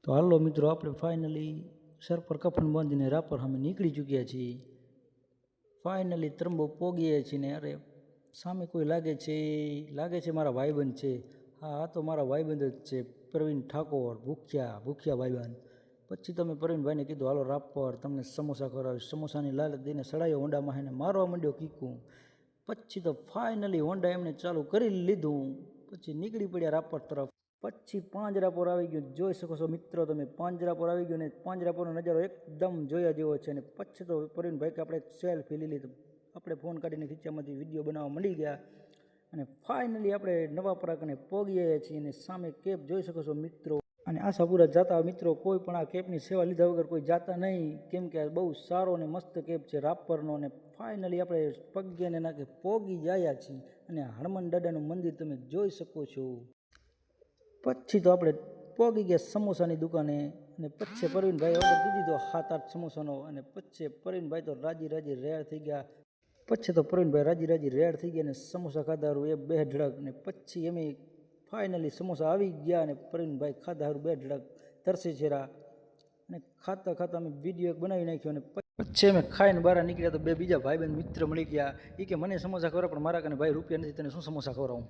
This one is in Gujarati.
તો હાલો મિત્રો, આપણે ફાઇનલી સર પર કફન બાંધીને રાપર સામે નીકળી ચૂક્યા છીએ. ફાઇનલી ત્રંબો પોગીએ છીએ ને અરે સામે કોઈ લાગે છે મારા ભાઈબંધ છે. હા તો મારા ભાઈબંધ જ છે, પ્રવીણ ઠાકોર, ભૂખ્યા ભાઈબંધ. પછી તમે પ્રવીણભાઈને કીધું હાલો રાપર તમને સમોસા ખવડાવીશ. સમોસાની લાલચ દઈને સડાયો હોન્ડામાં એને મારવા માંડ્યો કીકું. પછી તો ફાઇનલી હોન્ડા એમને ચાલુ કરી લીધું. પછી નીકળી પડ્યા રાપર તરફ. પછી પાંજરાપોર આવી ગયું, જોઈ શકો છો મિત્રો તમે. પાંજરાપોર આવી ગયું ને પાંજરાપોરનો નજારો એકદમ જોયા જેવો છે. અને પછી તો પ્રવીણભાઈ કે આપણે સેલ્ફી લઈ લીધું. આપણે ફોન કાઢીને ખીચામાંથી વિડીયો બનાવવા મળી ગયા. અને ફાઇનલી આપણે નવાપરા કને પોગીએ છીએ. અને સામે કેપ જોઈ શકો છો મિત્રો. અને આશાપુરા જતા મિત્રો કોઈ પણ આ કેપની સેવા લીધા વગર કોઈ જાતા નહીં, કેમ કે બહુ સારો અને મસ્ત કેપ છે રાપરનો. અને ફાઇનલી આપણે પગ્યાને નાખે પોગી ગયા છીએ. અને હનુમાન દાદાનું મંદિર તમે જોઈ શકો છો. પછી તો આપણે પોગી ગયા સમોસાની દુકાને. અને પછી પ્રવીણભાઈ ઓર્ડર દીધી તો 7-8 સમોસાનો. અને પછી પ્રવીણભાઈ તો રાજી રેડ થઈ ગયા. પછી તો પ્રવીણભાઈ રાજી રેડ થઈ ગયા. અને સમોસા ખાધા હારું એ 2 ઢળક. ને પછી અમે ફાઇનલી સમોસા આવી ગયા. અને પ્રવીણભાઈ ખાધા હારું 2 ઢળક તરસે ચહેરા. અને ખાતા અમે વિડીયો એક બનાવી નાખ્યો. અને પછી અમે ખાઈને બહાર નીકળ્યા તો 2 બીજા ભાઈબંધ મિત્ર મળી ગયા. એ કે મને સમોસા ખવડાવ, પણ મારા કને ભાઈ રૂપિયા નથી, તને શું સમોસા ખવડાવું.